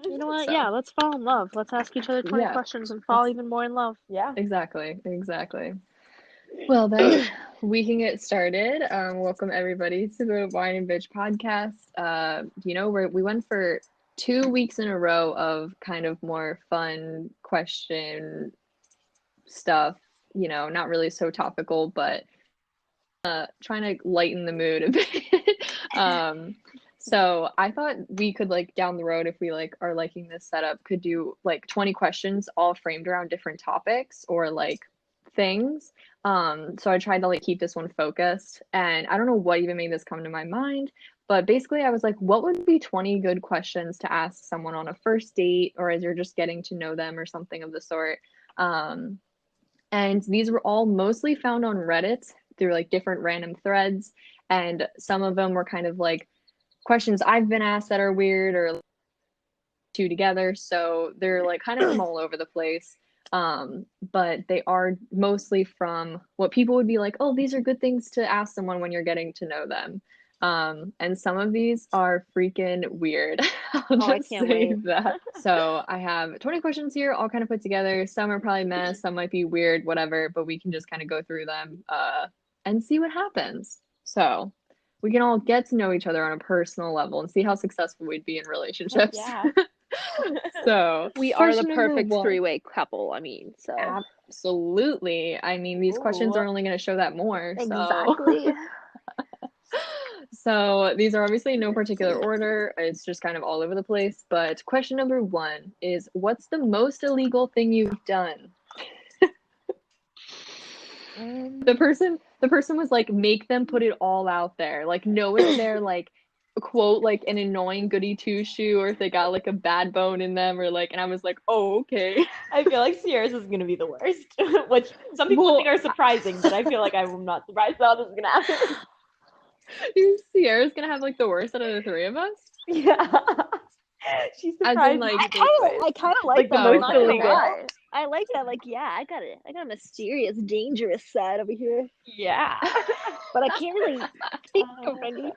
You know what? So, Yeah, let's fall in love. Let's ask each other 20 yeah, questions and fall that's even more in love. Yeah. exactly. Well, then we can get started. Welcome everybody to the Wine and Bitch podcast. We went for 2 weeks in a row of kind of more fun question stuff, not really so topical, but trying to lighten the mood a bit. So I thought we could like down the road, if we like are liking this setup, could do like 20 questions all framed around different topics or like things. So I tried to like keep this one focused, and I don't know what even made this come to my mind, but basically I was like, what would be 20 good questions to ask someone on a first date or as you're just getting to know them or something of the sort. Um, and these were all mostly found on Reddit through like different random threads. And some of them were kind of like questions I've been asked that are weird or like, two together. So they're like kind of from all over the place. But they are mostly from what people would be like, oh, these are good things to ask someone when you're getting to know them. And some of these are freaking weird. I'll Oh, I just can't say wait. that. So I have 20 questions here, all kind of put together. Some are probably mess, some might be weird, whatever, but we can just kind of go through them and see what happens. So we can all get to know each other on a personal level and see how successful we'd be in Heck relationships. yeah. So, We are the question number perfect one. three-way couple, I mean, so. Absolutely. I mean, these questions Ooh. are only going to show that more. So, Exactly. so these are obviously in no particular order. It's just kind of all over the place. But question number one is, what's the most illegal thing you've done? The person was like, make them put it all out there. Like, know if they're like, quote, like an annoying goody two shoe or if they got like a bad bone in them or like, and I was like, oh, okay. I feel like Sierra's is gonna be the worst, which some people would Well, think are surprising, but I feel like I'm not surprised how this is gonna happen. Sierra's gonna have like the worst out of the three of us. Yeah. She As in, surprised like, me both ways. I kind of like Like the that. oh, I'm most not okay, gonna illegal. okay. lie. I like that. Like, yeah, I got a mysterious, dangerous side over here, Yeah. but I can't really think of anything.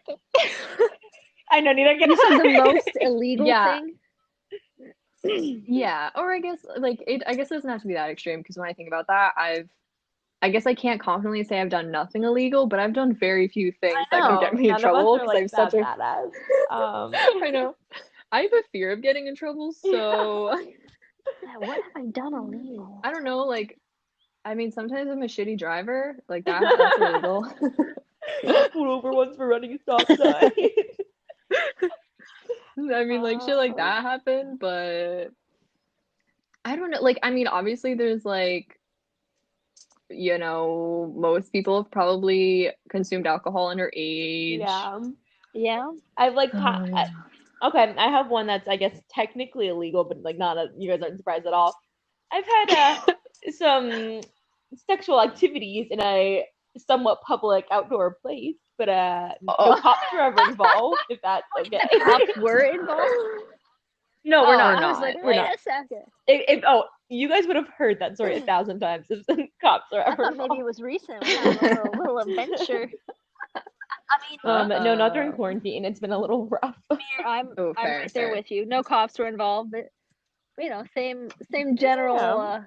I know, neither can You said the I. most illegal Yeah, thing? yeah. Or I guess like it. I guess it doesn't have to be that extreme because when I think about that, I guess I can't confidently say I've done nothing illegal, but I've done very few things that could No, get me in none of us trouble are because I like have such that a. badass. I know. I have a fear of getting in trouble, so Yeah, what have I done illegal? I don't know. Like, I mean, sometimes I'm a shitty driver. Like that's illegal. Got pulled over once for running a stop sign. I mean, like shit like that happened, but I don't know. Like, I mean, obviously, there's like, most people have probably consumed alcohol underage. Yeah. Yeah. I've like Oh, yeah. okay, I have one that's I guess technically illegal, but like not you guys aren't surprised at all. I've had some sexual activities in a somewhat public outdoor place, but no Oh. cops were ever involved, if that's okay. Cops were involved? No, we're Oh, not. I was like, We're wait not. a second. Oh, you guys would have heard that story 1,000 times if the cops are I ever thought maybe involved. it was recent. We had a little adventure. I mean, No, not during quarantine. It's been a little rough. I'm Oh, I'm fair, right there fair. with you. No cops were involved, but same general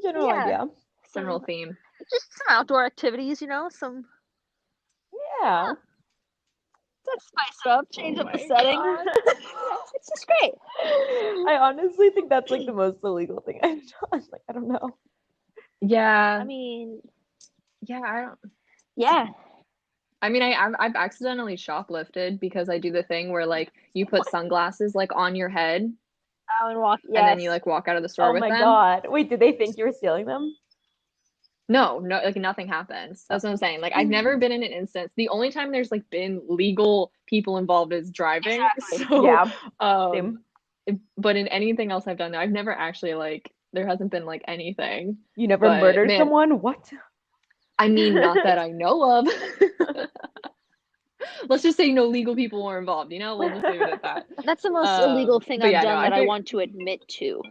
General yeah, idea. General some theme. just some outdoor activities, some Yeah. let's spice it up, change Oh up the my setting. God. It's just great. I honestly think that's like the most illegal thing I've done. Like, I don't know. Yeah, I mean, yeah. I don't. yeah. I mean, I've accidentally shoplifted because I do the thing where like you put sunglasses like on your head I would walk. and then Yes. you like walk out of the store Oh with my them. God. Wait, did they think you were stealing them? No, like nothing happens. That's what I'm saying. Like I've never been in an instance. The only time there's like been legal people involved is driving. Exactly. So, Yeah. um, Same. but in anything else I've done, I've never actually like there hasn't been like anything. You never But murdered man, someone? What? I mean, not that I know of. Let's just say no legal people were involved. We'll just leave it at that. That's the most illegal thing But I've yeah, no, done I that I think. want to admit to.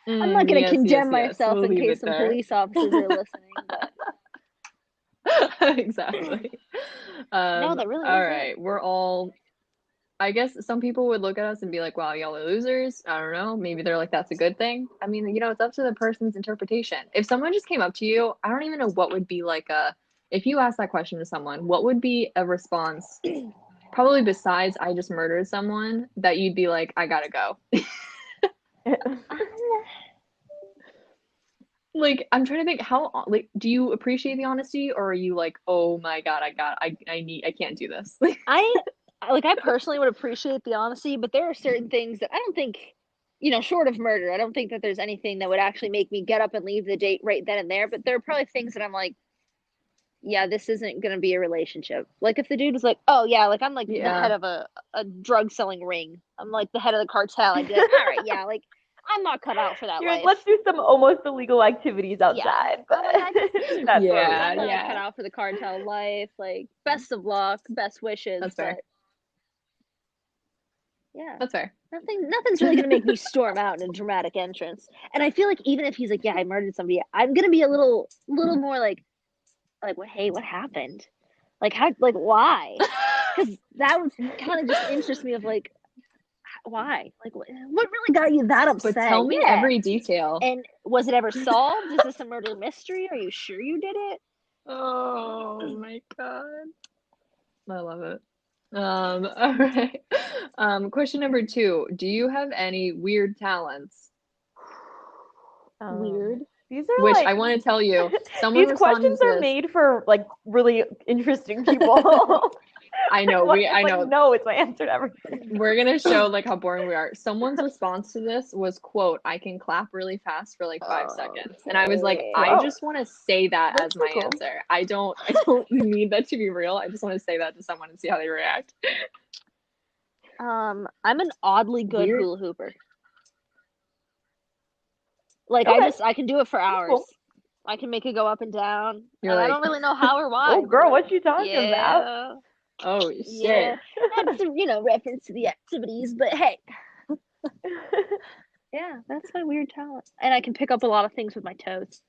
I'm not going to Yes, condemn yes. myself We'll in leave case it some there. police officers are listening, but Exactly. no, that really All is it. right, we're all I guess some people would look at us and be like, wow, y'all are losers. I don't know. Maybe they're like, that's a good thing. I mean, it's up to the person's interpretation. If someone just came up to you, I don't even know what would be like if you asked that question to someone, what would be a response, probably besides I just murdered someone, that you'd be like, I gotta go. Like, I'm trying to think like, do you appreciate the honesty, or are you like, oh my God, I can't do this. I personally would appreciate the honesty, but there are certain things that I don't think, short of murder, I don't think that there's anything that would actually make me get up and leave the date right then and there. But there are probably things that I'm like, yeah, this isn't gonna be a relationship. Like if the dude was like, oh yeah, like I'm like the head of a drug selling ring. I'm like the head of the cartel. I'd be like, all right, yeah, like I'm not cut out for that You're life. like, let's do some almost illegal activities outside. But I'm Yeah, not yeah. cut out for the cartel life. Like best of luck, best wishes. That's fair. But yeah, That's fair. nothing's really gonna make me storm out in a dramatic entrance. And I feel like even if he's like, yeah, I murdered somebody, I'm gonna be a little more like what? Hey, what happened? Like how? Like why? Because that would kind of just interest me of like, why? Like what really got you that upset? But tell me every detail. And was it ever solved? Is this a murder mystery? Are you sure you did it? Oh my God. I love it. All right. Question number 2. Do you have any weird talents? Weird. These are Which like, I want to tell you, someone these questions are made for like really interesting people. I know. I know. Like, no, it's my answer to everything. We're gonna show like how boring we are. Someone's response to this was, quote, I can clap really fast for like 5 seconds. And I was like, I just want to say that as my answer. I don't need that to be real. I just want to say that to someone and see how they react. I'm an oddly good hula hooper. Like I can do it for hours. Cool. I can make it go up and down. You're like, I don't really know how or why. Oh, girl, what you talking about? Oh shit. Yeah. That's a reference to the activities, but hey. Yeah, that's my weird talent. And I can pick up a lot of things with my toes.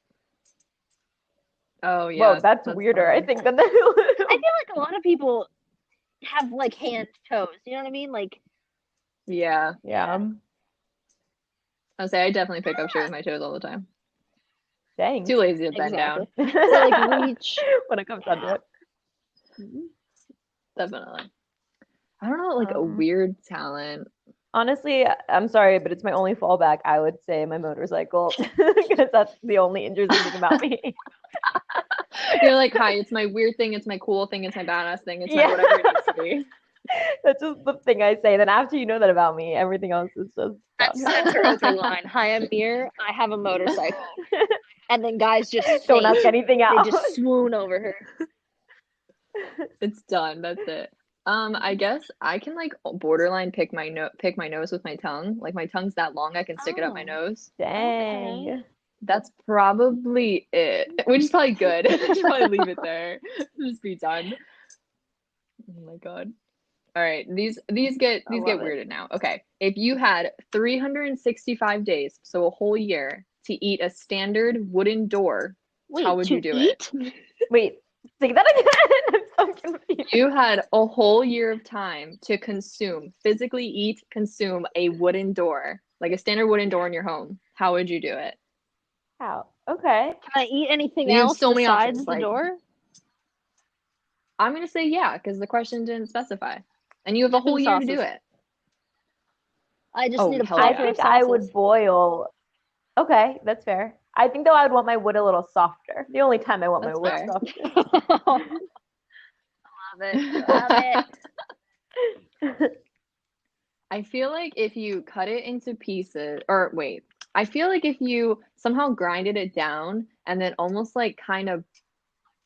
Oh yeah. Well, that's weirder, funny. I think, than the I feel like a lot of people have like hand toes. You know what I mean? Like Yeah. Yeah. I'll say I definitely pick up shit with my toes all the time. Dang. Too lazy to bend down. or like reach. When it comes down to it. Definitely. I don't know, like a weird talent. Honestly, I'm sorry, but it's my only fallback. I would say my motorcycle, because that's the only interesting thing about me. You're like, hi, it's my weird thing, it's my cool thing, it's my badass thing, it's my whatever it needs to be. That's just the thing I say. Then after you know that about me, everything else is just That's her open line. Hi, I'm here. I have a motorcycle. And then guys just don't ask anything else. They just swoon over her. It's done. That's it. I guess I can like borderline pick my nose with my tongue. Like my tongue's that long, I can stick it up my nose. Dang. Okay. That's probably it. Which is probably good. I should probably leave it there. Just be done. Oh my God. All right. These get weirded now. Okay. If you had 365 days, so a whole year, to eat a standard wooden door, how would you do it? Wait, say that again. I'm so confused. You had a whole year of time to physically consume a wooden door, like a standard wooden door in your home. How would you do it? How? Okay. Can I eat anything You have else so many besides options, the like- door? I'm going to say yeah, because the question didn't specify. And you have a whole year to do it. I just need a hell I plethora of think I sauces. would boil. Okay, that's fair. I think though I would want my wood a little softer. The only time I want That's my wood fair. softer. Love it. Love it. I feel like if you cut it into pieces, or wait, I feel like if you somehow grinded it down and then almost like kind of,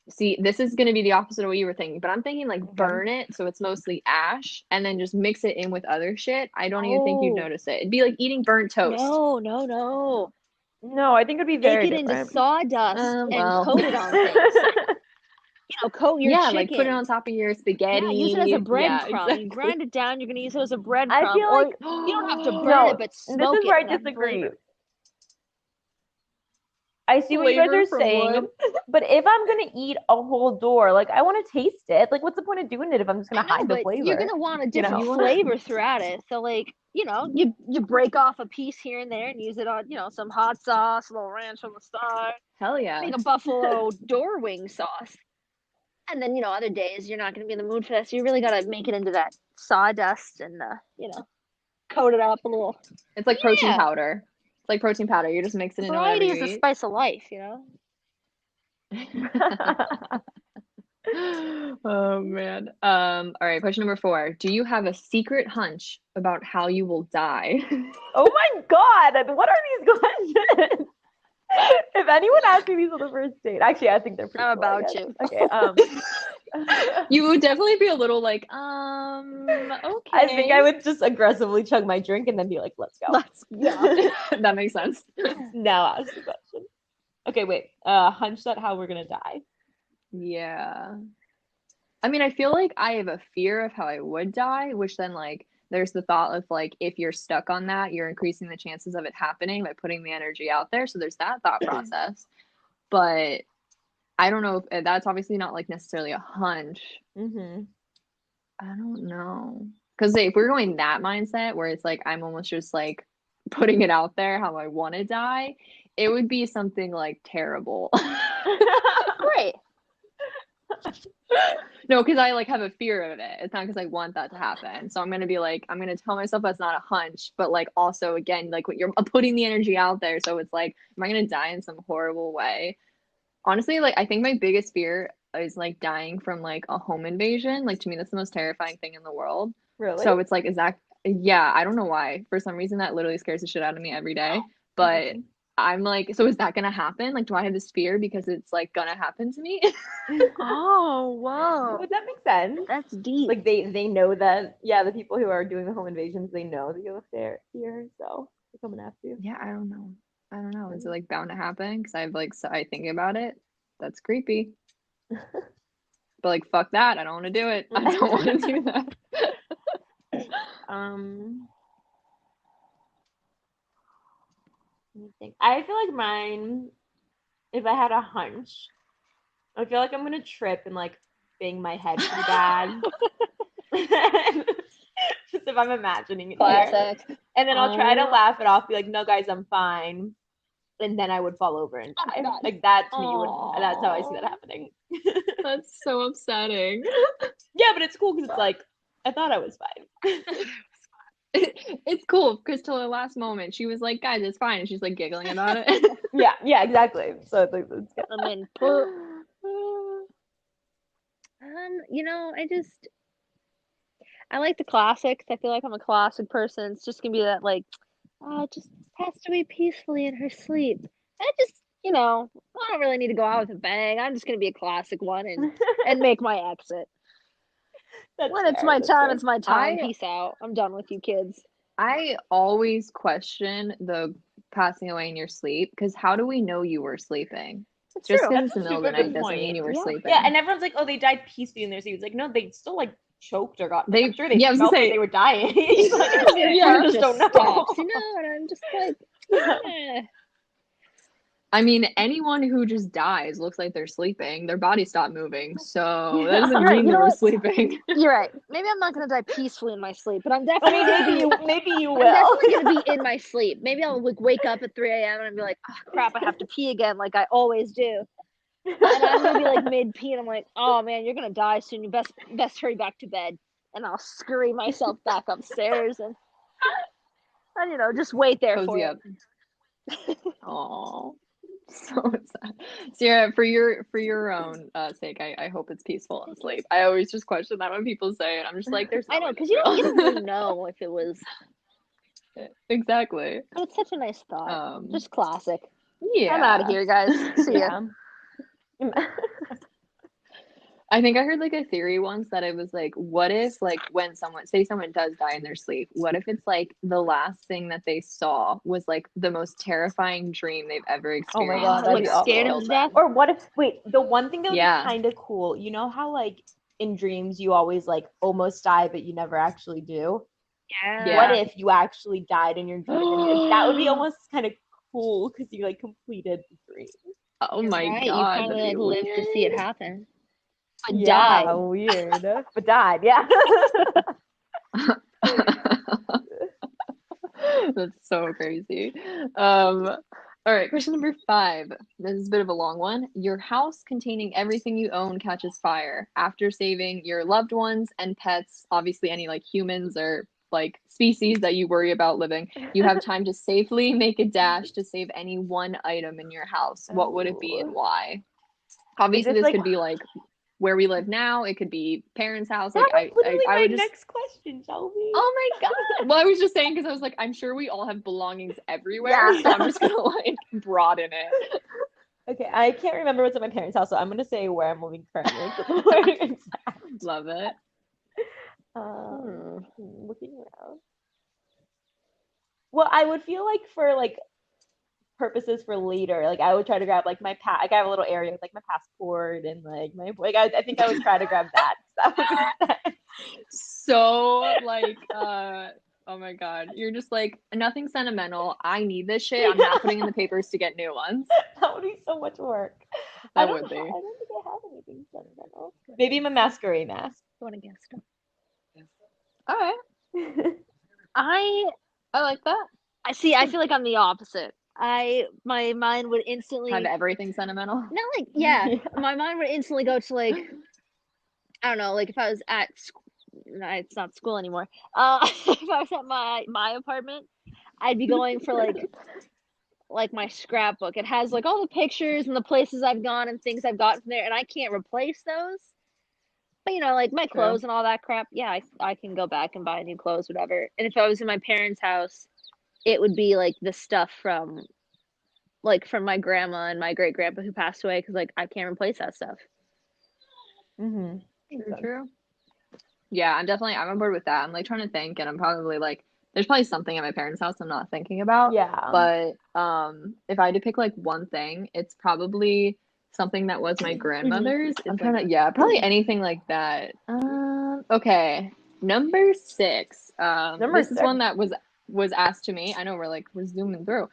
see, this is going to be the opposite of what you were thinking, but I'm thinking like burn it so it's mostly ash and then just mix it in with other shit. I don't even think you'd notice it. It'd be like eating burnt toast. No. No, I think it'd be very Make it different. into sawdust and coat it on things. Coat your chicken. Like put it on top of your spaghetti. Yeah, use it as a breadcrumb. Exactly. You grind it down. You're gonna use it as a breadcrumb. I feel like you don't have to burn no, it, but smoke this is where I it. disagree. I see what you guys Flavor are from saying, wood. but if I'm gonna eat a whole door, like I want to taste it. Like, what's the point of doing it if I'm just gonna I know, hide the but you're flavor? gonna want a You know? different flavor throughout it. So like, you break off a piece here and there and use it on, some hot sauce, a little ranch on the side, Hell yeah. make a buffalo door wing sauce. And then, other days you're not gonna be in the mood for that. So you really gotta make it into that sawdust and coat it up a little. It's like protein Yeah. powder. It's like protein powder. You just mix it into whatever Variety you is the eat. spice of life, Oh man. All right, question number 4. Do you have a secret hunch about how you will die? Oh my God, what are these questions? If anyone asked me these on the first date, actually, I think they're pretty How cool, I about guess. you? Okay. You would definitely be a little like, okay. I think I would just aggressively chug my drink and then be like, let's go. Yeah. That makes sense. Now ask the question. Okay, wait. Hunch that how we're gonna die. Yeah. I mean, I feel like I have a fear of how I would die, which then like there's the thought of like if you're stuck on that, you're increasing the chances of it happening by putting the energy out there. So there's that thought process. But I don't know if that's obviously not like necessarily a hunch. Mm-hmm. I don't know. Because if we're going that mindset where it's like I'm almost just like putting it out there how I want to die, it would be something like terrible. Great. No, because I like have a fear of it. It's not because I want that to happen. So I'm gonna be like, I'm gonna tell myself that's not a hunch, but like also again, like what you're putting the energy out there. So it's like, am I gonna die in some horrible way? Honestly, like I think my biggest fear is like dying from like a home invasion. Like to me, that's the most terrifying thing in the world. Really? So it's like, yeah, I don't know why. For some reason that literally scares the shit out of me every day. But I'm like, so is that gonna happen? Like, do I have this fear because it's like gonna happen to me? Oh, whoa. Would that make sense? That's deep. Like they know that, yeah, the people who are doing the home invasions, they know that you have fear, so they're coming after you. Yeah, I don't know. I don't know. Is it like bound to happen? Because I've like, so I think about it. That's creepy. But like, fuck that. I don't want to do it. I don't want to do that. Let me think. I feel like mine, if I had a hunch, I feel like I'm gonna trip and like bang my head pretty bad. Just if I'm imagining it here. Classic. And then I'll try to laugh it off, be like, no guys, I'm fine. And then I would fall over and Oh my die. God. Like that to me that's how I see that happening. That's so upsetting. Yeah, but it's cool because it's like, I thought I was fine. It's cool because till the last moment she was like, guys, it's fine. And she's like giggling about it. Yeah, exactly. So it's like, it's good. I mean, I like the classics. I feel like I'm a classic person. It's just gonna be that like, just passed away peacefully in her sleep. I just, I don't really need to go out with a bang. I'm just gonna be a classic one and make my exit. When it's my time, it's my time. Peace out. I'm done with you kids. I always question the passing away in your sleep because how do we know you were sleeping? It's Just true. because it's the middle of the super night good doesn't mean point. you were Yeah. sleeping. Yeah, and everyone's like, oh, they died peacefully in their sleep. It's like, no, they still like choked or got. I'm sure they yeah, I was gonna felt like say- they were dying. Yeah, we just don't know. stops, and I'm just like, I mean, anyone who just dies looks like they're sleeping. Their body stopped moving, so that doesn't You're right, mean you they know were what? sleeping. You're right. Maybe I'm not gonna die peacefully in my sleep, but I'm I definitely mean, maybe you I'm will. definitely gonna be in my sleep. Maybe I'll like wake up at 3 a.m. and I'll be like, oh crap, I have to pee again, like I always do. And I'm gonna be like mid pee, and I'm like, oh man, you're gonna die soon. You best hurry back to bed. And I'll scurry myself back upstairs and just wait there Cozy for up. Aww. So sad. Sierra, for your own sake, I hope it's peaceful and sleep. I always just question that when people say it. I'm just like, there's no I know, way because this you don't will. really know if it was. Exactly. But it's such a nice thought. Just classic. Yeah. I'm out of here, guys. See ya. I think I heard like a theory once that it was like, what if like when someone does die in their sleep, what if it's like the last thing that they saw was like the most terrifying dream they've ever experienced? God, that'd Like be awful. scared him to death? Or what if? Wait, the one thing that would Yeah. be kind of cool. You know how like in dreams you always like almost die, but you never actually do. Yeah. What if you actually died in your dream? That would be almost kind of cool because you like completed the dream. Oh You're my right. You God, finally that'd like be lived to see it weird. happen. But Yeah, died. weird. But died, yeah. That's so crazy. All right, question number 5. This is a bit of a long one. Your house containing everything you own catches fire after saving your loved ones and pets, obviously any like humans or like species that you worry about living. You have time to safely make a dash to save any one item in your house. What would it be and Oh. why? Is Obviously, this this like could be like where we live now. It could be parents' house. that Like was literally I my would just. next question, Shelby. Oh my God. Well, I was just saying because I was like, I'm sure we all have belongings everywhere, Yeah. so I'm just gonna like broaden it. Okay, I can't remember what's at my parents' house, so I'm gonna say where I'm living currently. 'Cause I'm learning exact. Love it. Looking around. Well, I would feel like for like purposes for later, like I would try to grab like my like I have a little area with like my passport and like I think I would try to grab that. That would be nice. So like oh my God. You're just like nothing sentimental. I need this shit. I'm not putting in the papers to get new ones. That would be so much work. I That don't would be. I don't think I have anything sentimental. Maybe my masquerade mask. I want to guess stuff. All right. I I like that. I see. I feel like I'm the opposite. My mind would Have instantly everything sentimental. not like yeah. Yeah. My mind would instantly go to like I don't know, like if I was at school, it's not school anymore. If I was at my apartment, I'd be going for like my scrapbook. It has like all the pictures and the places I've gone and things I've gotten from there, and I can't replace those. But you know, like my True. clothes and all that crap, yeah, I can go back and buy new clothes, whatever. And if I was in my parents' house, it would be like the stuff from my grandma and my great grandpa who passed away because like I can't replace that stuff. True. Yeah, I'm on board with that. I'm like trying to think, and I'm probably like, there's probably something at my parents' house I'm not thinking about. Yeah. But if I had to pick like one thing, it's probably something that was my grandmother's. I'm trying to, yeah, probably anything like that. Okay, number 6. Number This is 6. one that was asked to me. I know we're zooming through.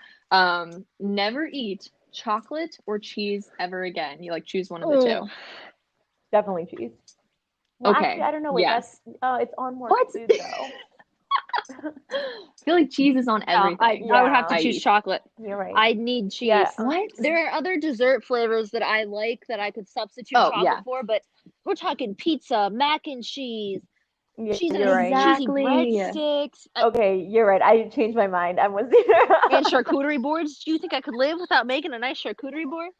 Never eat chocolate or cheese ever again. You like choose one of the two. Definitely cheese. Well, Okay. actually, I don't know. Wait, Yes. that's it's on more What? food though. I feel like cheese is on everything. I would have to Yeah. choose eat. chocolate. You're right. I need cheese. Yeah. What? There are other dessert flavors that I like that I could substitute Oh, chocolate yeah. for, but we're talking pizza, mac and cheese, cheese and You're right. cheesy Exactly. breadsticks, Okay, you're right. I changed my mind. I'm with you. and charcuterie boards. Do you think I could live without making a nice charcuterie board?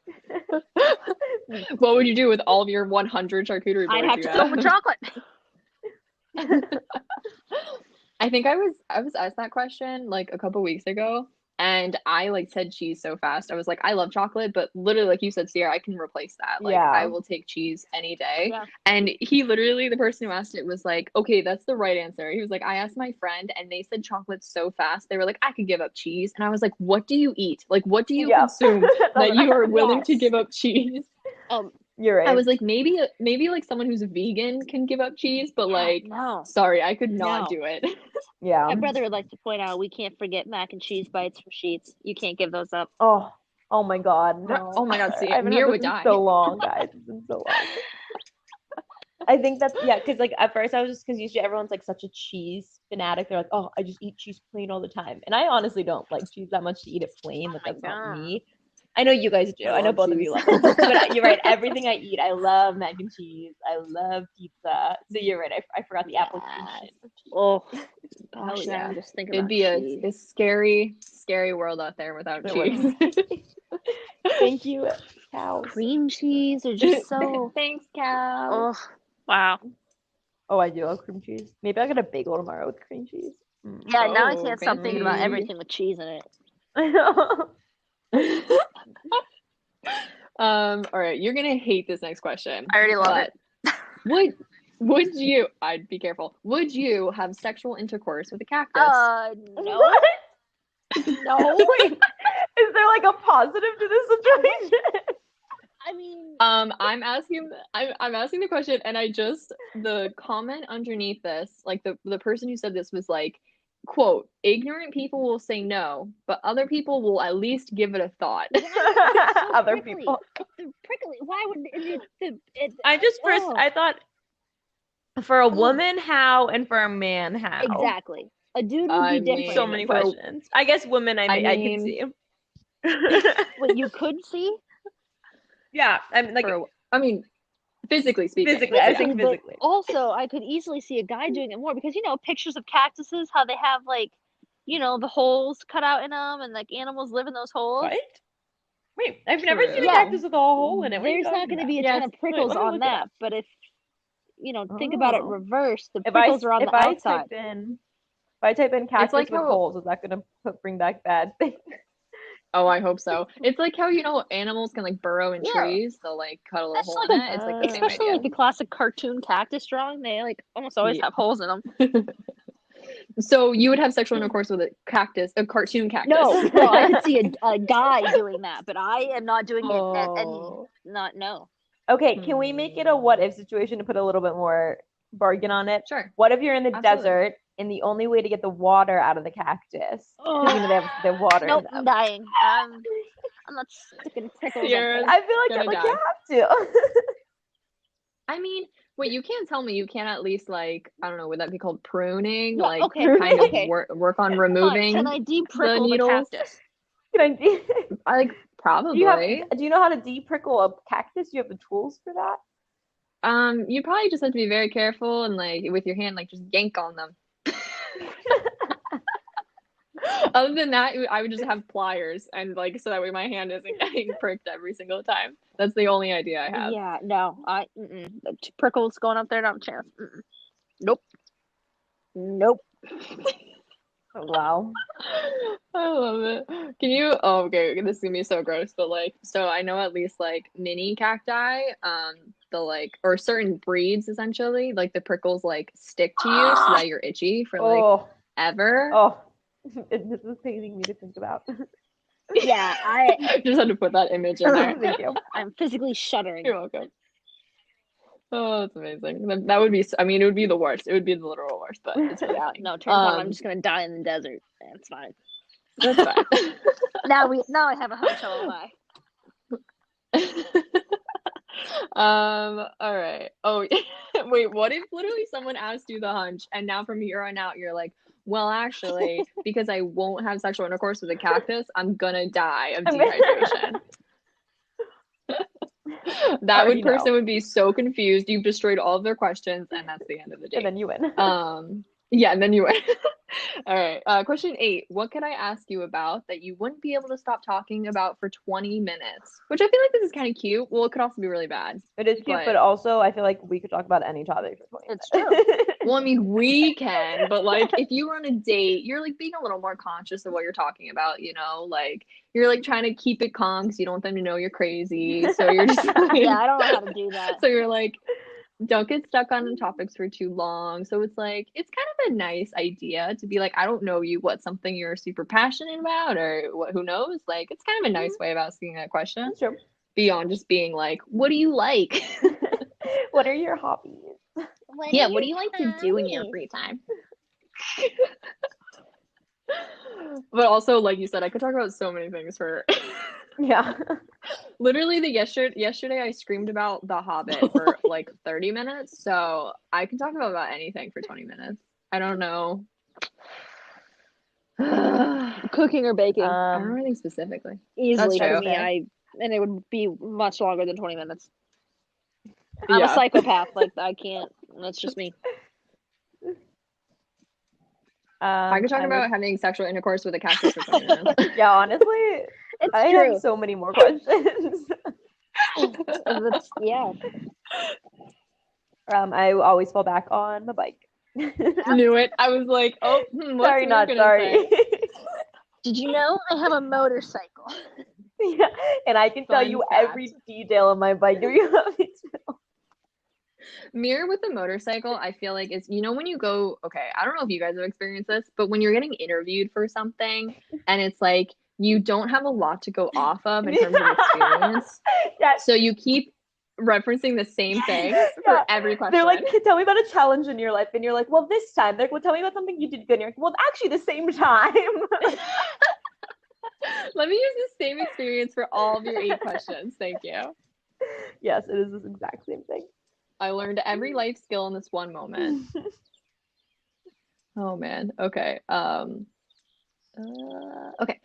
What would you do with all of your 100 charcuterie boards I'd have you to fill them with chocolate. I think I was asked that question like a couple weeks ago, and I like said cheese so fast. I was like, I love chocolate, but literally, like you said, Sierra, I can replace that. Like, Yeah. I will take cheese any day. Yeah. And he literally, the person who asked it was like, okay, that's the right answer. He was like, I asked my friend, and they said chocolate so fast. They were like, I could give up cheese. And I was like, what do you eat? Like, what do you Yep. consume that you are willing to Yes. give up cheese? You're right. I was like, maybe like someone who's a vegan can give up cheese, but like, no. sorry, I could not No. do it. Yeah. My brother would like to point out we can't forget mac and cheese bites from Sheets. You can't give those up. Oh. Oh my God. No. Oh my God, see, I haven't Mir had would this in die. so long, guys. It's been so long. I think that's because like at first I was just because usually everyone's like such a cheese fanatic. They're like, oh, I just eat cheese plain all the time, and I honestly don't like cheese that much to eat it plain. Like that's not me. I know you guys do. I know both of you love it. But you're right. Everything I eat, I love mac and cheese. I love pizza. So you're right. I forgot the application. Oh, Hell gosh, yeah. now I'm just thinking It'd about be cheese. a scary, scary world out there without It cheese. Thank you, cows. Cream cheese are just so. Thanks, cow. Oh, wow. Oh, I do love cream cheese. Maybe I'll get a bagel tomorrow with cream cheese. Yeah, now I Oh, can't stop thinking about fancy. everything with cheese in it. I know. All right, you're gonna hate this next question. I already love it. Would you? I'd be careful. Would you have sexual intercourse with a cactus? No. What? No. Wait, is there like a positive to this situation? I mean, I'm asking the question, and the comment underneath this, like the person who said this was like, quote, ignorant people will say no, but other people will at least give it a thought. Why is it so Other prickly? people. It's prickly. Why would I thought for a woman, how, and for a man, how? exactly. A dude would I be mean, different. So many for- questions. I guess women, I could mean, see. What you could see? Yeah, I mean, like physically speaking. physically, I think But physically. also, I could easily see a guy doing it more because pictures of cactuses, how they have like, the holes cut out in them, and like animals live in those holes. What? Wait, I've never seen a True. cactus with a hole in it. What are you There's not talking going to be a about? ton of prickles Let me on look it that, up. but if think about it Oh. reversed, the If prickles are on if the I outside. if I type in cactus like with how- holes, is that gonna bring back bad things? Oh, I hope so. It's like how animals can like burrow in Yeah. trees. They'll like cut a little That's hole like in it. It's like the same especially idea. like the classic cartoon cactus drawing. They like almost always Yeah. have holes in them. So you would have sexual intercourse with a cartoon cactus? No, I could see a guy doing that, but I am not doing it. Oh. No. Okay, can we make it a what if situation to put a little bit more bargain on it? Sure. What if you're in the Absolutely. desert and the only way to get the water out of the cactus? Oh. They have water Nope, in I'm them. dying. I'm not sticking prickles You're- up there. I feel Gonna like die. you have to. I mean, wait, you can't tell me you can't at least like, I don't know, would that be called pruning? Yeah, like okay, kind of okay. work on Fine, removing can I de-prickle the needles? cactus? Can I I like probably. do you know how to de-prickle a cactus? Do you have the tools for that? You probably just have to be very careful and like with your hand, like just yank on them. Other than that, I would just have pliers and like so that way my hand isn't getting pricked every single time. That's the only idea I have. Yeah, no, the prickles going up there, not a chance. Nope. Oh, wow. I love it. Can you? Oh, okay. This is gonna be so gross, but like, so I know at least like mini cacti, the like or certain breeds essentially, like the prickles like stick to you so that you're itchy for like Oh, ever. oh, this is paining me to think about. Yeah, I Just had to put that image in there. Thank you. I'm physically shuddering. You're welcome. Oh, that's amazing. That would be. I mean, it would be the worst. It would be the literal worst, but it's really Yeah, no, turns out I'm just gonna die in the desert. That's fine. That's fine. Now I have a hunch I'll lie. All right. Oh, wait, what if literally someone asked you the hunch and now from here on out you're like, well, actually, because I won't have sexual intercourse with a cactus, I'm gonna die of dehydration. That person would be so confused. You've destroyed all of their questions and that's the end of the day. And then you win. Yeah, and then you win. All right. Question 8. What could I ask you about that you wouldn't be able to stop talking about for 20 minutes? Which I feel like this is kind of cute. Well, it could also be really bad. It is cute, but also I feel like we could talk about any topic for 20 minutes. It's true. Well, I mean, we can, but like if you were on a date, you're like being a little more conscious of what you're talking about, like you're like trying to keep it calm because you don't want them to know you're crazy. So you're just like, Yeah, I don't know how to do that. So you're like, don't get stuck on topics for too long. So it's like, it's kind of a nice idea to be like, I don't know you, what's something you're super passionate about or what, who knows? Like, it's kind of a nice way of asking that question. That's true. Beyond just being like, what do you like? What are your hobbies? What do you like to do in your free time? But also, like you said, I could talk about so many things for Yeah. literally yesterday I screamed about The Hobbit for like 30 minutes. So I can talk about anything for 20 minutes. I don't know. Cooking or baking. I don't know anything specifically. Easily That's for true. me. And it would be much longer than 20 minutes. I'm a Yeah. psychopath. Like I can't. That's just me. I could talk about having sexual intercourse with a cactus for 20 minutes. Yeah, honestly, It's I true. have so many more questions. Yeah. I always fall back on my bike. Knew it. I was like, oh, what's Sorry, Mir not gonna sorry. say? Did you know I have a motorcycle? Yeah, and I can tell Fun you fact. every detail of my bike. Do you have it? Mir with the motorcycle, I feel like it's, when you go, okay, I don't know if you guys have experienced this, but when you're getting interviewed for something and it's like, you don't have a lot to go off of in terms of experience. That So you keep referencing the same thing for every question. They're like, tell me about a challenge in your life, and you're like, well, this time. They're like, well, tell me about something you did good. And you're like, well, actually, the same time. Let me use the same experience for all of your 8 questions. Thank you. Yes, it is this exact same thing. I learned every life skill in this one moment. Oh man. Okay. Okay.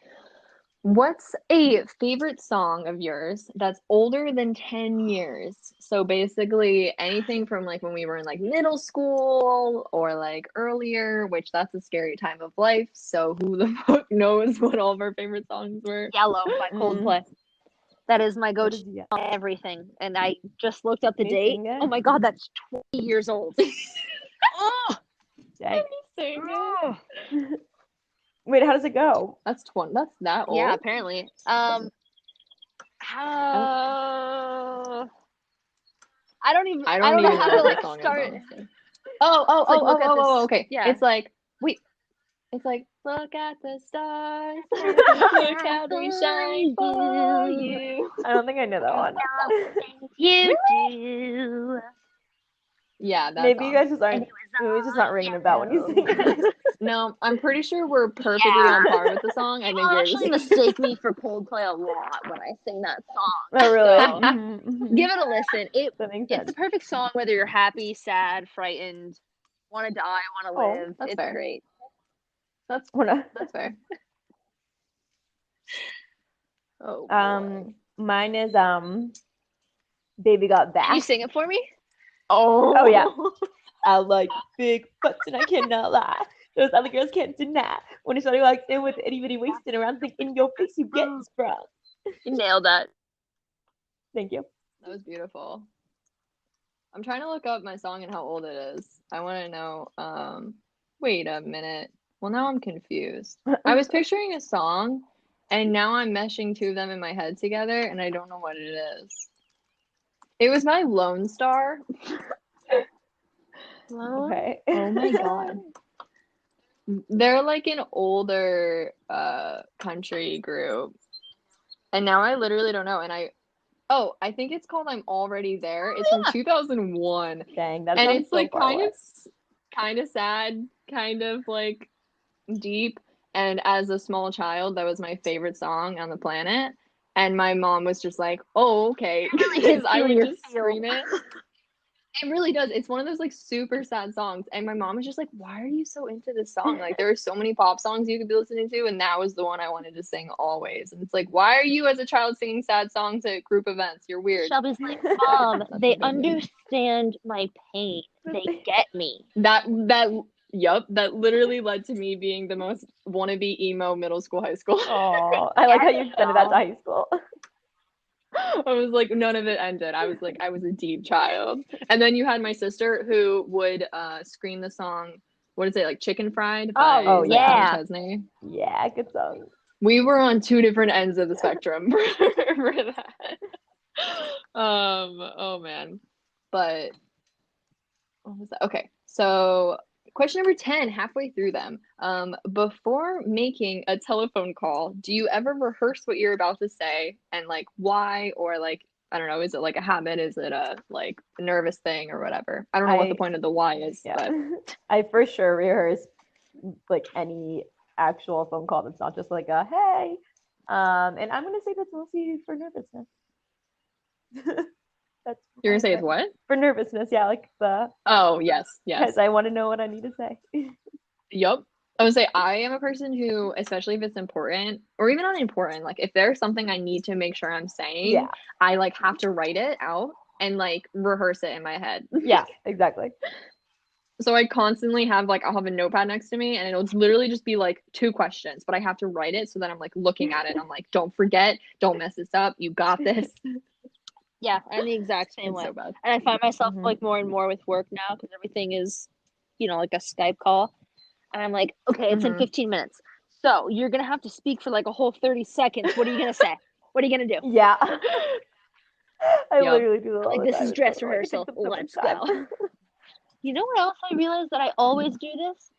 What's a favorite song of yours that's older than 10 years? So basically anything from like when we were in like middle school or like earlier, which that's a scary time of life. So who the fuck knows what all of our favorite songs were? Yellow by Coldplay. That is my go-to What is song, everything. And I just looked up the Can you date. sing it? Oh my god, that's 20 years old. Oh, Dang. Sing it. oh. Wait, how does it go? That's that old. Yeah, apparently. I don't even I don't know even how know to what like the song start. is, honestly. Oh, okay. Yeah. It's like, wait. It's like, look at the stars, look how they shine for you. I don't think I know that one. You do. Yeah, that Maybe song. you guys just aren't. Maybe it's just not ringing a bell when you sing it. No, I'm pretty sure we're perfectly on par with the song. I think People you're actually just... mistake me for Coldplay a lot when I sing that song. Oh, really? So, Mhm. give it a listen. That makes It's sense. the perfect song whether you're happy, sad, frightened, want to die, want to Oh, live. that's It's fair. great. That's Wanna- fair. Oh, boy. Mine is Baby Got Back. Can you sing it for me? Oh yeah. I like big butts and I cannot lie. Those other girls can't deny. When it's somebody walks in with itty bitty wasted around, think in your face you get sprung. You nailed that. Thank you. That was beautiful. I'm trying to look up my song and how old it is. I want to know. Wait a minute. Well, now I'm confused. I was picturing a song, and now I'm meshing 2 of them in my head together, and I don't know what it is. It was by Lone Star. Okay. Oh my god. They're like an older country group. And now I literally don't know. And I think it's called I'm Already There. It's from 2001. Dang, that And sounds it's so like far kind away. of sad, kind of like deep. And as a small child, that was my favorite song on the planet. And my mom was just like, "Oh, okay," because I would just scream it. It really does. It's one of those like super sad songs. And my mom was just like, "Why are you so into this song? Like there are so many pop songs you could be listening to, and that was the one I wanted to sing always." And it's like, why are you as a child singing sad songs at group events? You're weird. Shelby's like, Mom, they understand my pain. They get me. That literally led to me being the most wannabe emo middle school, high school. Oh, I like how you extended that to high school. I was like, none of it ended. I was like, I was a deep child. And then you had my sister who would scream the song, what is it, like Chicken Fried by Oh, Zach yeah. Chesney. Yeah, good song. We were on 2 different ends of the spectrum for that. Oh man. But what was that? Okay, so question number 10, halfway through them. Before making a telephone call, do you ever rehearse what you're about to say and like why, or like, I don't know, is it like a habit? Is it a like a nervous thing or whatever? I don't know what the point of the why is, Yeah. but I for sure rehearse like any actual phone call that's not just like a hey. And I'm gonna say that's mostly for nervousness. That's you're gonna say it's what? for nervousness, yeah, like Oh, yes. because I want to know what I need to say. Yup. I would say I am a person who, especially if it's important or even unimportant, like if there's something I need to make sure I'm saying, Yeah. I like have to write it out and like rehearse it in my head. Yeah, exactly. So I constantly have like, I'll have a notepad next to me and it'll literally just be like 2 questions, but I have to write it so that I'm like looking at it. I'm like, don't forget, don't mess this up. You got this. Yeah, I'm the exact same It's way. so bad. And I find myself Mhm. like more and more with work now because everything is, like a Skype call. And I'm like, okay, it's in Mhm. 15 minutes. So you're going to have to speak for like a whole 30 seconds. What are you going to say? What are you going to do? Yeah. I Yup. literally do that all Like, the this time. is It's dress so annoying. It rehearsal. takes up so much Let's time. go. You know what else I realized that I always do this?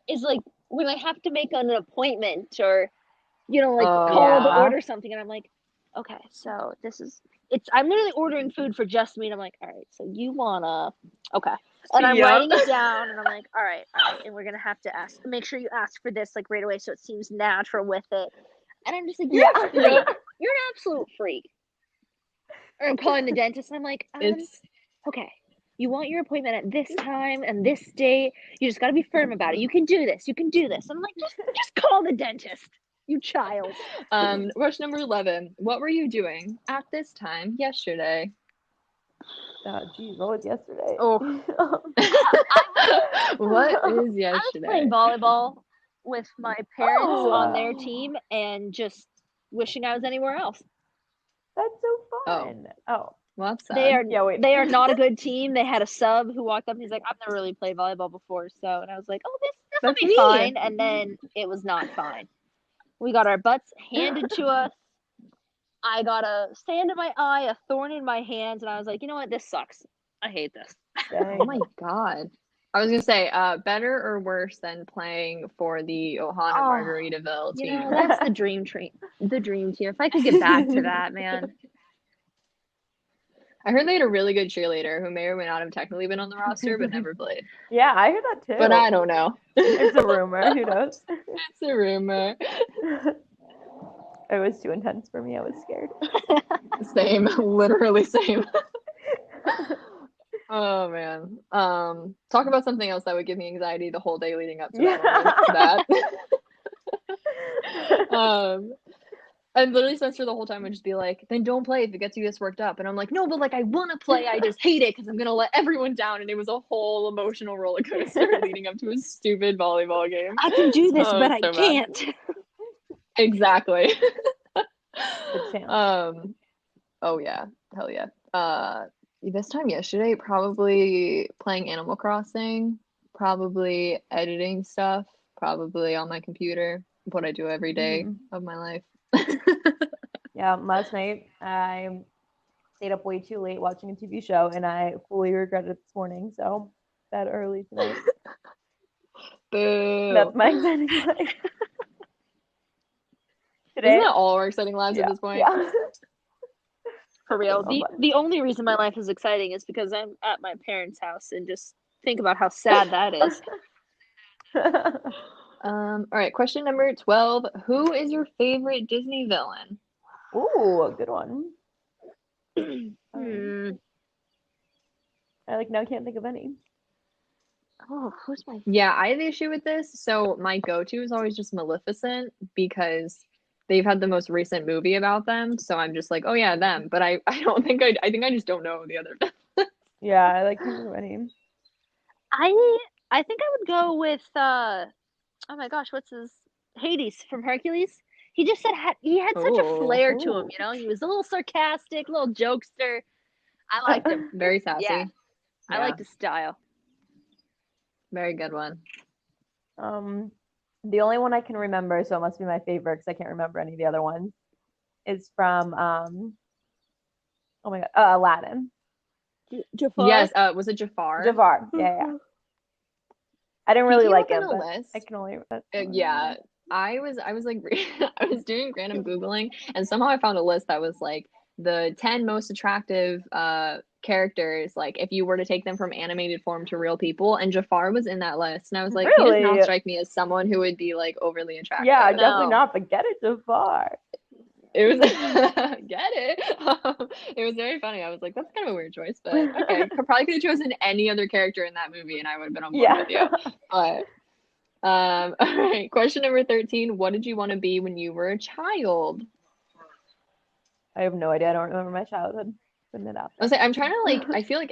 Is like when I have to make an appointment or, like Oh, call to yeah. order something. And I'm like, okay, so I'm literally ordering food for just me, and I'm like, all right, so you wanna, okay. And I'm Yep. writing it down, and I'm like, all right, and we're gonna have to make sure you ask for this like right away, so it seems natural with it. And I'm just like, you're a Yeah. freak. You're an absolute freak. Or I'm calling the dentist, and I'm like, It's okay, you want your appointment at this time and this date. You just gotta be firm about it. You can do this. You can do this. I'm like, just call the dentist, you child. question number 11. What were you doing at this time yesterday? Geez, what was yesterday? Oh, What is I was playing yesterday? volleyball with my parents on their Oh, team and just wishing I was anywhere else. that's so Oh, fun. Oh, well, that's They sad. are yeah, wait. they are not a good team. They had a sub who walked up and he's like, I've never really played volleyball before, so and I was like, oh, this will That's be me. fine. And then it was not fine. We got our butts handed to us. I got a sand in my eye, a thorn in my hands, and I was like, you know what, this sucks. I hate this. Oh Dang. my God. I was gonna say, better or worse than playing for the Ohana Oh, Margaritaville you team? know, that's the dream tier. If I could get back to that, man. I heard they had a really good cheerleader who may or may not have technically been on the roster, but never played. Yeah, I heard that too. But I don't know. It's a rumor. Who knows? It's a rumor. It was too intense for me. I was scared. Same, literally same. Oh man. Talk about something else that would give me anxiety the whole day leading up to that moment. That. And literally Spencer the whole time would just be like, then don't play if it gets you this worked up. And I'm like, no, but like I want to play. I just hate it because I'm gonna let everyone down. And it was a whole emotional roller coaster leading up to a stupid volleyball game. I can do this, Oh, but I so bad. can't. Exactly. Good chance. Oh yeah, hell yeah. This time yesterday, probably playing Animal Crossing, probably editing stuff, probably on my computer, what I do every day of my life. Yeah, last night I stayed up way too late watching a TV show, and I fully regret it this morning. So bed early tonight. Boo. That's my exciting life. Today, Isn't that all our exciting lives at this point? Yeah. For real. Oh, The only reason my life is exciting is because I'm at my parents' house and just think about how sad that is. All right, question number 12. Who is your favorite Disney villain? Ooh, a good one. Hmm. I now can't think of any. Oh, who's my Yeah, I have the issue with this. So my go-to is always just Maleficent because they've had the most recent movie about them. So I'm just like, oh yeah, them. But I don't think I think I just don't know the other. Yeah, I can't think of any. I think I would go with oh my gosh, what's his Hades from Hercules? He just he had such a flair to him, Ooh. you know? He was a little sarcastic, a little jokester. I liked him. Very sassy. Yeah. I Yeah, liked his style. very good one. The only one I can remember, so it must be my favorite because I can't remember any of the other ones, is from oh my God, Aladdin. Jafar? Yes, was it Jafar? Jafar. Yeah. I didn't Did really he like open him, a but list? I can only. Yeah, I was like I was doing random Googling and somehow I found a list that was like the 10 most attractive characters, like if you were to take them from animated form to real people, and Jafar was in that list. And I was like, he does Really? not strike me as someone who would be like overly attractive. Yeah, No. definitely not. But get it, Jafar. It was get it. It was very funny. I was like, that's kind of a weird choice, but okay. Probably could have chosen any other character in that movie and I would have been on board with you. But all right, question number 13. What did you want to be when you were a child? I have no idea. I don't remember my childhood. Putting it out I was there. like, I'm trying to like, I feel like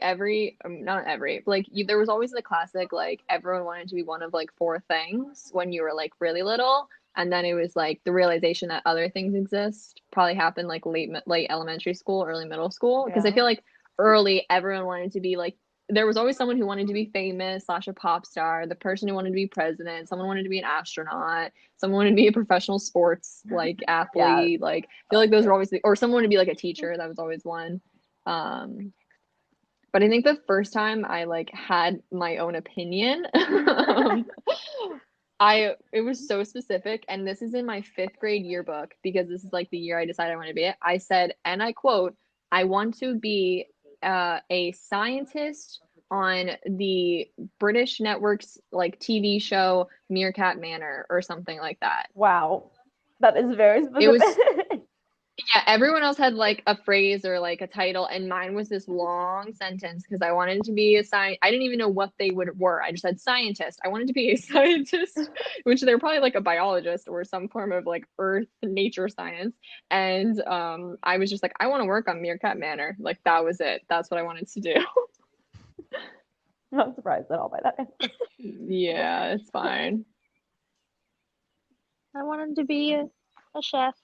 not every, but like there was always the classic, like everyone wanted to be one of like four things when you were like really little. And then it was like the realization that other things exist probably happened like late elementary school, early middle school. Because I feel like early everyone wanted to be like, there was always someone who wanted to be famous slash a pop star, the person who wanted to be president, someone wanted to be an astronaut, someone wanted to be a professional sports like athlete. Like I feel like those were always or someone wanted to be like a teacher. That was always one. But I think the first time I like had my own opinion, it was so specific, and this is in my 5th grade yearbook because this is like the year I decided I want to be it. I said, and I quote, I want to be a scientist on the British network's like TV show Meerkat Manor or something like that. Wow. That is very It was specific. Yeah, everyone else had like a phrase or like a title, and mine was this long sentence because I wanted to be a science. I didn't even know what they were. I just said scientist. I wanted to be a scientist, which they're probably like a biologist or some form of like earth nature science. And I was just like, I want to work on Meerkat Manor. Like that was it. That's what I wanted to do. I'm not surprised at all by that. Yeah, it's fine. I wanted to be a chef.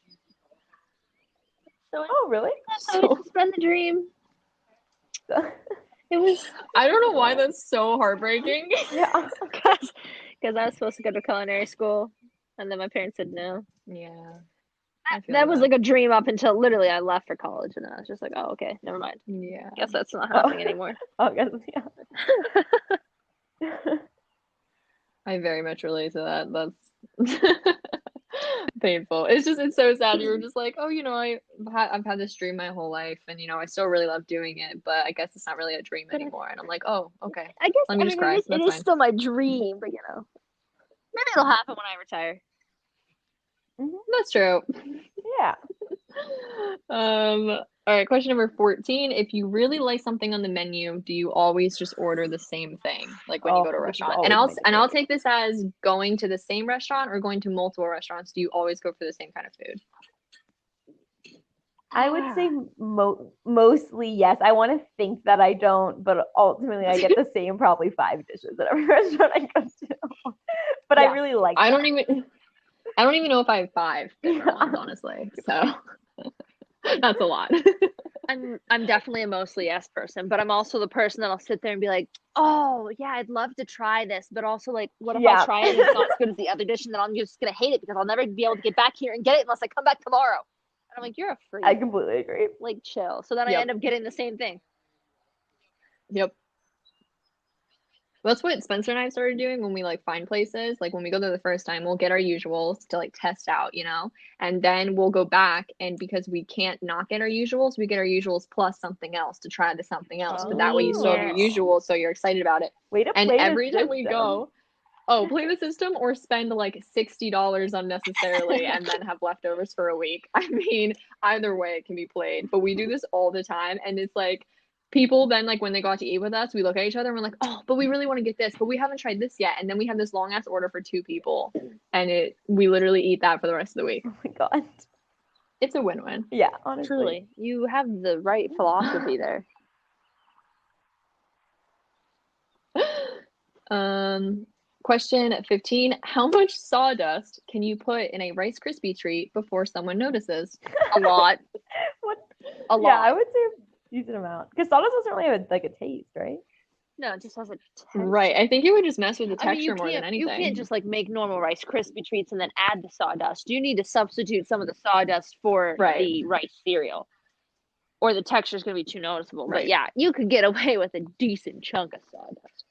So Oh, really? so it's been the dream. It was. I don't know why that's so heartbreaking. Yeah. Because I was supposed to go to culinary school, and then my parents said no. Yeah. That was like a dream up until literally I left for college, and then I was just like, oh, okay, never mind. Yeah. Guess that's not happening anymore. Oh, I guess, yeah. I very much relate to that. That's painful. It's so sad. You were just like, oh, I've had this dream my whole life, and I still really love doing it, but I guess it's not really a dream anymore. And I'm like, oh, okay. I guess Let me just cry. it is still my dream, but maybe it'll happen when I retire. That's true. Yeah. All right, question number 14. If you really like something on the menu, do you always just order the same thing, like when you go to a restaurant? And I'll take this as going to the same restaurant or going to multiple restaurants. Do you always go for the same kind of food? I would say mostly yes. I want to think that I don't, but ultimately I get the same probably 5 dishes at every restaurant I go to. But I really like I don't even know if I have 5 different ones, honestly. So that's a lot. I'm definitely a mostly yes person, but I'm also the person that'll sit there and be like, oh yeah, I'd love to try this, but also like, what if I try it and it's not as good as the other dish, and then I'm just gonna hate it because I'll never be able to get back here and get it unless I come back tomorrow. And I'm like, you're a freak. I completely agree. Like, chill. So then I end up getting the same thing. Yep. That's what Spencer and I started doing when we like find places. Like when we go there the first time, we'll get our usuals to like test out, and then we'll go back, and because we can't not get our usuals, we get our usuals plus something else to try the something else. But that way you still have your usuals, so you're excited about it. And every time we go, play the system or spend like $60 unnecessarily and then have leftovers for a week. I mean, either way it can be played, but we do this all the time, and it's like people then, like when they go out to eat with us, we look at each other and we're like, oh, but we really want to get this, but we haven't tried this yet. And then we have this long ass order for 2 people, and we literally eat that for the rest of the week. Oh my god. It's a win-win. Yeah, honestly. Truly. You have the right philosophy there. Question 15. How much sawdust can you put in a Rice Krispie treat before someone notices? A lot. What? A lot. Yeah, I would say a decent amount. Because sawdust doesn't really have a taste, right? No, it just has a texture. Right. I think it would just mess with the texture more than anything. You can't just like make normal Rice Krispie treats and then add the sawdust. You need to substitute some of the sawdust for the rice cereal, or the texture is going to be too noticeable. Right. But yeah, you could get away with a decent chunk of sawdust.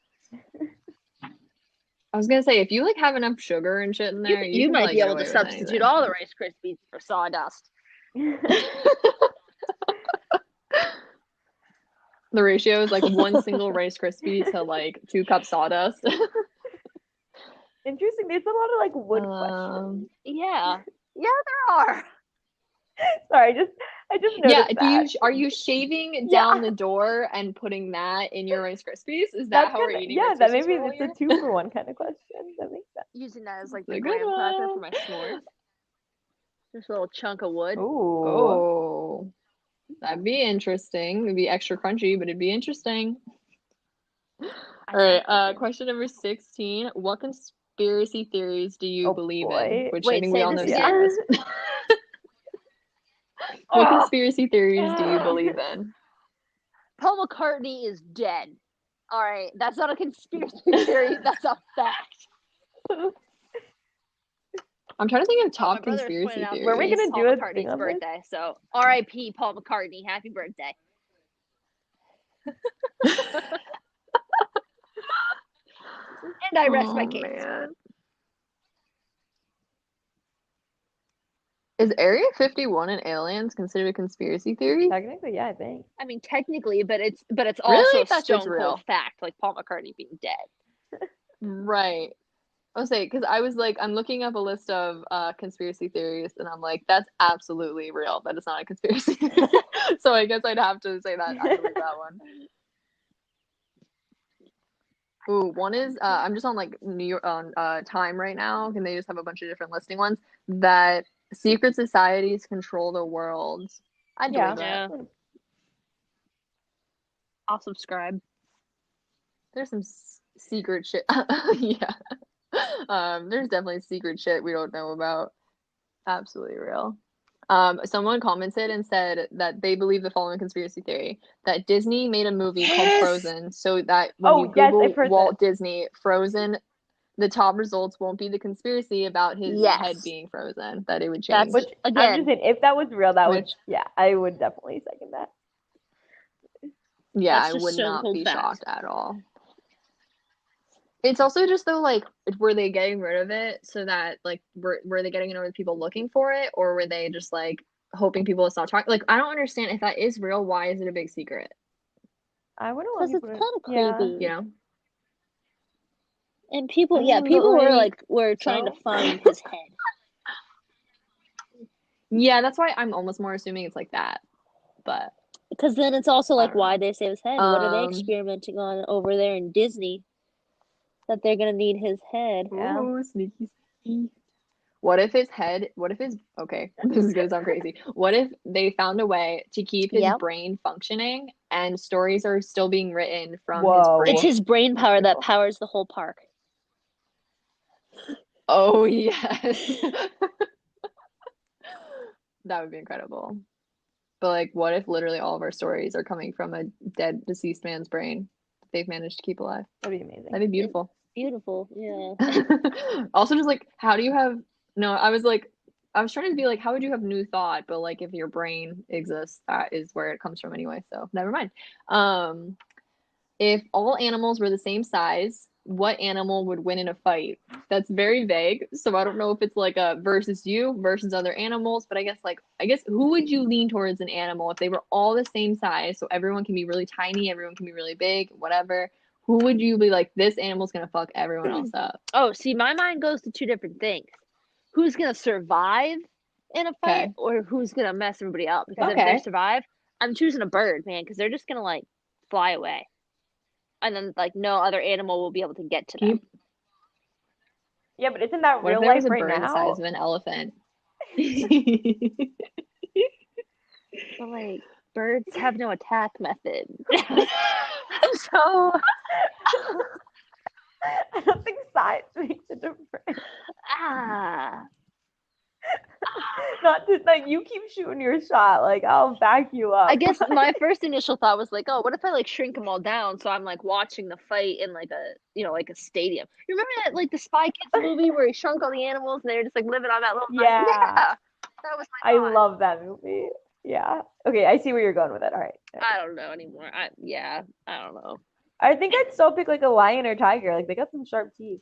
I was gonna say, if you like have enough sugar and shit in there, you might be able to substitute all the Rice Krispies for sawdust. The ratio is like 1 single Rice Krispie to like 2 cups sawdust. Interesting. There's a lot of like wood questions. Yeah, there are. Sorry, I just noticed that. Are you shaving down the door and putting that in your Rice Krispies? Is that how we're eating? Yeah, that maybe it's a 2-for-1 kind of question. That makes sense. Using that as like the graham cracker for my s'mores. Just a little chunk of wood. Ooh. Oh, that'd be interesting. It'd be extra crunchy, but it'd be interesting. All right, question number 16. What conspiracy theories do you believe in? Which I think we all know. What conspiracy theories do you believe in? Paul McCartney is dead. All right, that's not a conspiracy theory. That's a fact. I'm trying to think of top conspiracy theories. Were we gonna do Paul McCartney's birthday? So R.I.P. Paul McCartney. Happy birthday. And I rest my case. Man. Is Area 51 and aliens considered a conspiracy theory? Technically, yeah, I think. I mean, technically, but it's also Really? a That shit's stone cold real. fact, like Paul McCartney being dead. Right. I'll say, because I was like, I'm looking up a list of conspiracy theories, and I'm like, that's absolutely real. That is not a conspiracy theory. So I guess I'd have to say that I believe that one. Ooh, one is I'm just on like New York on Time right now, and they just have a bunch of different listing ones that secret societies control the world. I Yeah. believe that. Yeah, I'll subscribe. There's some secret shit. Yeah. There's definitely secret shit we don't know about. Absolutely real. Someone commented and said that they believe the following conspiracy theory that Disney made a movie called Yes. Frozen so that when you Oh, yes, I've Google heard Walt this. Disney Frozen, the top results won't be the conspiracy about his head Yes. being frozen, that it would That's change. Which I'm just again. saying, if that was real, that would, Which, yeah, I would definitely second that. yeah, That's I just would stone not cold be fact. shocked at all. It's also just though, like, were they getting rid of it so that, like, were they getting rid of people looking for it, or were they just like hoping people would stop talking? Like, I don't understand if that is real, why is it a big secret? I wouldn't want Because it's people to, kind of yeah. You creepy. know? And I people, yeah, mean, but people were like, like, were trying to so find his head. yeah, that's why I'm almost more assuming it's like that. But Because then it's also I like, don't know. why they save his head? What are they Um, experimenting on over there in Disney that they're gonna need his head? Yeah. ooh, sneaky, sneaky. What if his, okay, this is gonna sound crazy. What if they found a way to keep his Yeah. brain functioning and stories are still being written from his It's Whoa. brain? his brain That'd power be that cool. powers the whole park. Oh, yes. That would be incredible. But like, what if literally all of our stories are coming from a dead, deceased man's brain that they've managed to keep alive? That'd be amazing. That'd be It's beautiful. beautiful, yeah. Also, just like, how do you have, no, I was like, I was trying to be like, how would you have new thought? But like, if your brain exists, that is where it comes from anyway. So never mind. Um, if all animals were the same size, what animal would win in a fight? That's very vague. So I don't know if it's like a versus you versus other animals, but I guess who would you lean towards an animal if they were all the same size? So everyone can be really tiny, everyone can be really big, whatever. Who would you be like, this animal's gonna fuck everyone else up? Oh, see, my mind goes to two different things. Who's gonna survive in a fight Okay. or who's gonna mess everybody up? Because if they Okay. survive, I'm choosing a bird, man, because they're just gonna like fly away. And then like no other animal will be able to get to Can you, them. Yeah, but isn't that what if real there life was a right bird the size now? of an elephant? But like birds have no attack method. So I don't think size makes a difference. ah Not to like you keep shooting your shot. Like I'll back you up. I guess my first initial thought was like, oh, what if I like shrink them all down so I'm like watching the fight in like a like a stadium. You remember that like the Spy Kids movie where he shrunk all the animals and they were just like living on that little island? Yeah, Yeah, that was my I thought. love that movie. Yeah. Okay, I see where you're going with it. All right. I don't know anymore. I don't know. I think I'd still pick like a lion or tiger. Like they got some sharp teeth.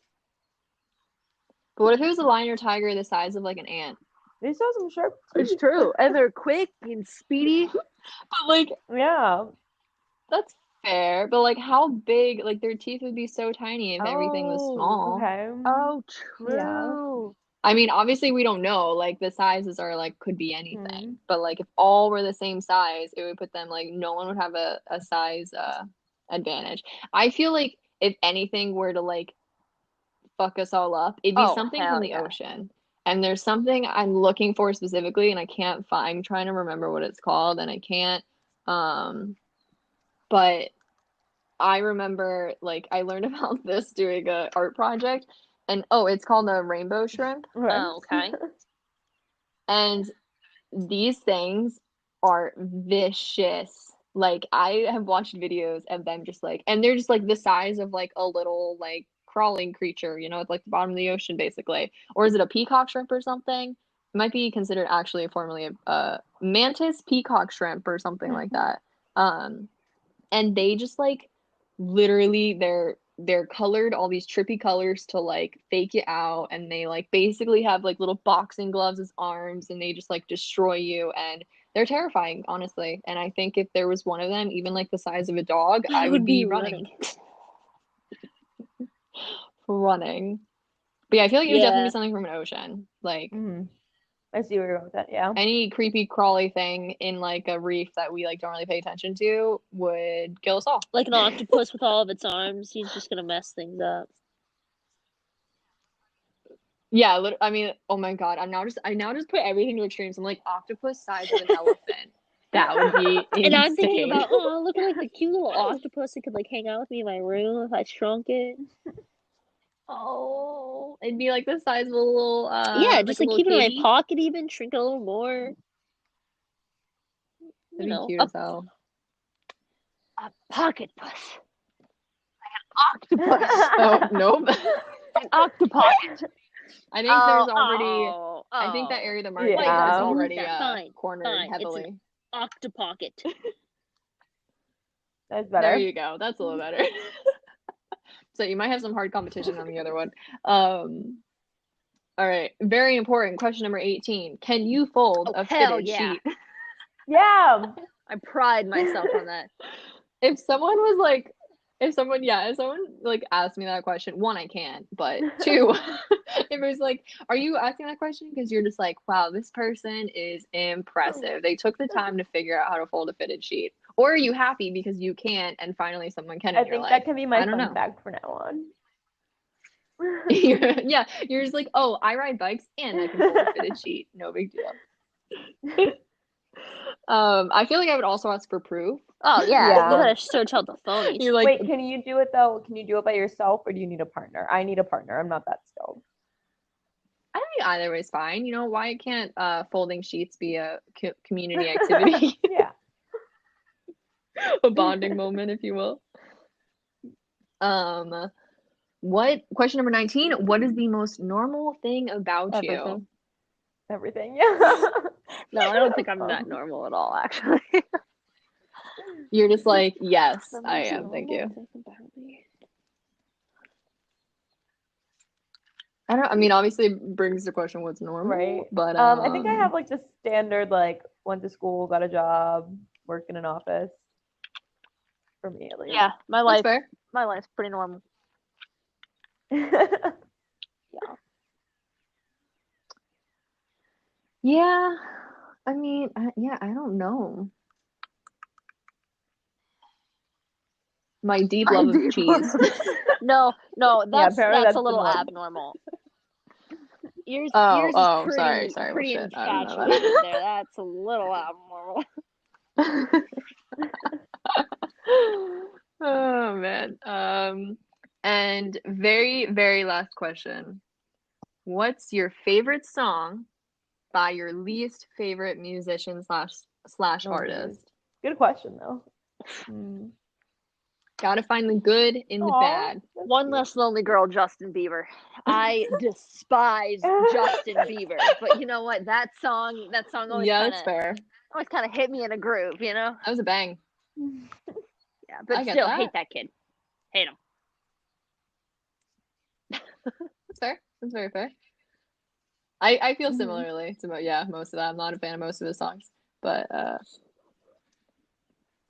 But what if it was a lion or tiger the size of like an ant? They still have some sharp It's teeth. true, and they're quick and speedy. But like, Yeah. that's fair. But like, how big? Like, their teeth would be so tiny if everything was Oh, small. okay. Oh, Yeah. true. I mean, obviously we don't know. Like the sizes are like could be Hmm. anything. But like if all were the same size, it would put them like no one would have a size advantage. I feel like if anything were to like fuck us all up, it'd be Oh, something from hell the yeah. ocean. And there's something I'm looking for specifically and I can't find. I'm trying to remember what it's called and I can't. But I remember like I learned about this doing a art project and oh, it's called a rainbow shrimp. Okay. Oh, okay. And these things are vicious. Like I have watched videos of them just like and they're just like the size of like a little like crawling creature, you know, at like the bottom of the ocean basically. Or is it a peacock shrimp or something? It might be considered actually formerly a mantis peacock shrimp or something like that. And they just like literally they're colored all these trippy colors to like fake you out, and they like basically have like little boxing gloves as arms, and they just like destroy you, and they're terrifying, honestly. And I think if there was one of them, even like the size of a dog, I I would would be be running. Running. But yeah, I feel like it would definitely Yeah. be something from an ocean. Like I see where you're going with that. Yeah. any creepy crawly thing in like a reef that we like don't really pay attention to would kill us all. Like an octopus with all of its arms, he's just gonna mess things up. Yeah, I mean, oh my God, I now just put everything to extremes. I'm like octopus size of an elephant. That would be insane. And I'm thinking about, oh, look at like the cute little octopus that could like hang out with me in my room if I shrunk it. Oh, it'd be like the size of a little Yeah, like just a like little keep it in my kitty. pocket, even shrink it a little more. That'd be cute A as hell. pocket puss. Like an octopus. Oh, nope. An octopus. I think there's already I think that oh. area of the market Yeah. is already Fine, cornered fine. heavily. Octopocket. That's better. There you go. That's a little better. So you might have some hard competition on the other one. All right. Very important. Question number 18. Can you fold a hell fitted yeah. sheet? Yeah. I pride myself on that. If someone like asked me that question, one, I can't, but two, if it was like, are you asking that question because you're just like, wow, this person is impressive. They took the time to figure out how to fold a fitted sheet. Or are you happy because you can't and finally someone can I in your think life? that can be my I don't fun know. fact from now on. You're just like, oh, I ride bikes and I can fold a fitted sheet. No big deal. I feel like I would also ask for proof. Oh yeah, Yeah. you gotta search out the phonies. You're like, Wait, can you do it though? Can you do it by yourself or do you need a partner? I need a partner. I'm not that skilled. I think either way is fine. You know, why can't folding sheets be a community activity? Yeah. A bonding moment, if you will. Question number 19, what is the most normal thing about you? Everything. Yeah. No, I don't think I'm that normal at all, actually. You're just like, yes, I am, thank you. I mean, obviously it brings the question what's normal, Right. but I think I have like the standard, like went to school, got a job, worked in an office. For me at least. Yeah, my life's pretty normal. Yeah, I mean, I don't know. My deep love of cheese. No, that's that's a little the norm. Abnormal. Yours is sorry. pretty Well, shit, I don't know infatuated there. That's a little abnormal. Oh man. And very, very last question. What's your favorite song by your least favorite musician slash artist? Good question though. Gotta find the good in the bad. One less lonely girl, Justin Bieber. I despise Justin Bieber, but you know what? That song always that's fair. Always kind of hit me in a groove, you know. That was a bang. Yeah, but still, hate that kid. Hate him. That's fair. That's very fair. I feel similarly to most of that. I'm not a fan of most of his songs, but I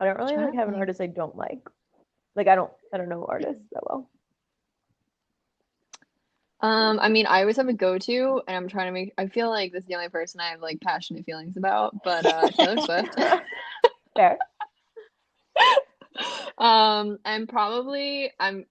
don't really have an artist I don't like. Like I don't know artists that well. I mean, I always have a go-to, and I'm trying to I feel like this is the only person I have like passionate feelings about, but Taylor Swift. Fair. And probably I'm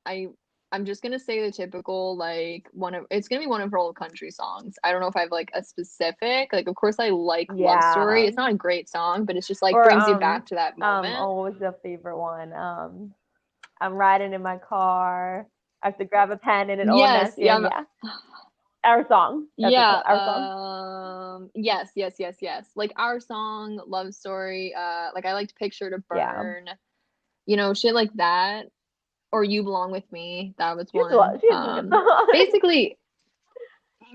just gonna say the typical like it's gonna be one of her old country songs. I don't know if I have like a specific, like of course I like Love Story. It's not a great song, but it's just like brings you back to that moment. What was the favorite one? I'm riding in my car. I have to grab a pen and yes, Our song. Our song. Yes. Like Our Song, Love Story. Like I liked Picture to Burn. Yeah. You know, shit like that. Or You Belong With Me. That was one. Basically,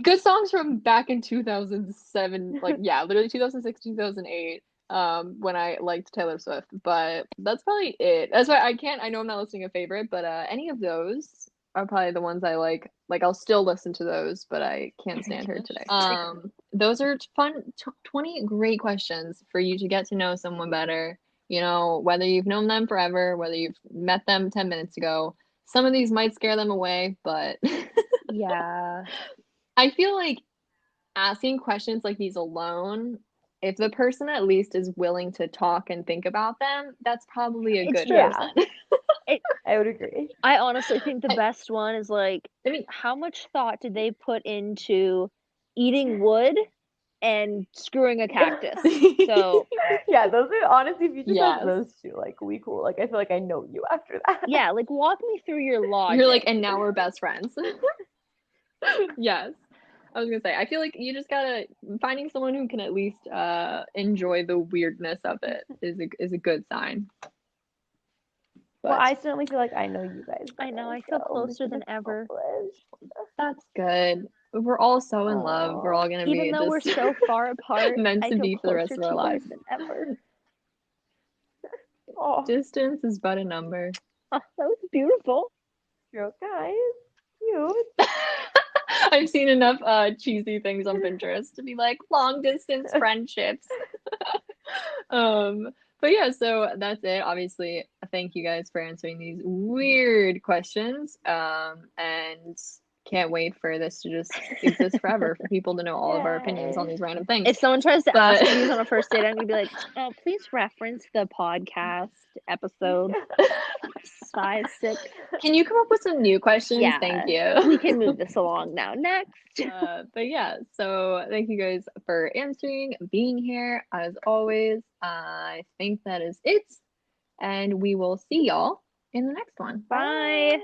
good songs from back in 2007. Like, yeah, literally 2006, 2008. when I liked Taylor Swift, but that's probably it. That's why I know I'm not listing a favorite, but any of those are probably the ones I like. Like I'll still listen to those, but I can't stand her today. Those are fun 20 great questions for you to get to know someone better. You know, whether you've known them forever, whether you've met them 10 minutes ago. Some of these might scare them away, but Yeah. I feel like asking questions like these alone, if the person at least is willing to talk and think about them, that's probably a It's good true. Yeah. person. I would agree. I honestly think the I, best one is like, I mean, how much thought did they put into eating wood and screwing a cactus? So, Yeah, those are honestly, if you just ask yes. those two, like we cool. Like I feel like I know you after that. yeah, like walk me through your logic. You're like, and now we're best friends. Yes. I was gonna say, I feel like you just gotta finding someone who can at least enjoy the weirdness of it is a good sign. Well, But I certainly feel like I know you guys I know, better, I feel so closer mission than ever. accomplished. that's good. We're all so in love. We're Aw. all gonna Even be though we're just so far apart, meant I to feel be for the rest closer of our to you guys lives. than ever. Oh, Distance is but a number. Oh, that was beautiful. you guys, cute. I've seen enough cheesy things on Pinterest to be like long distance friendships. Um, but yeah, so that's it. Obviously, thank you guys for answering these weird questions. And can't wait for this to just exist forever for people to know all of our opinions on Yay. these random things. If someone tries to But ask me these on a first date, I'm gonna be like, oh, please reference the podcast episode 5, 6. can you come up with some new questions? Yeah, Thank you. we can move this along now. Next. But yeah, so thank you guys for answering, being here. As always, I think that is it. And we will see y'all in the next one. Bye.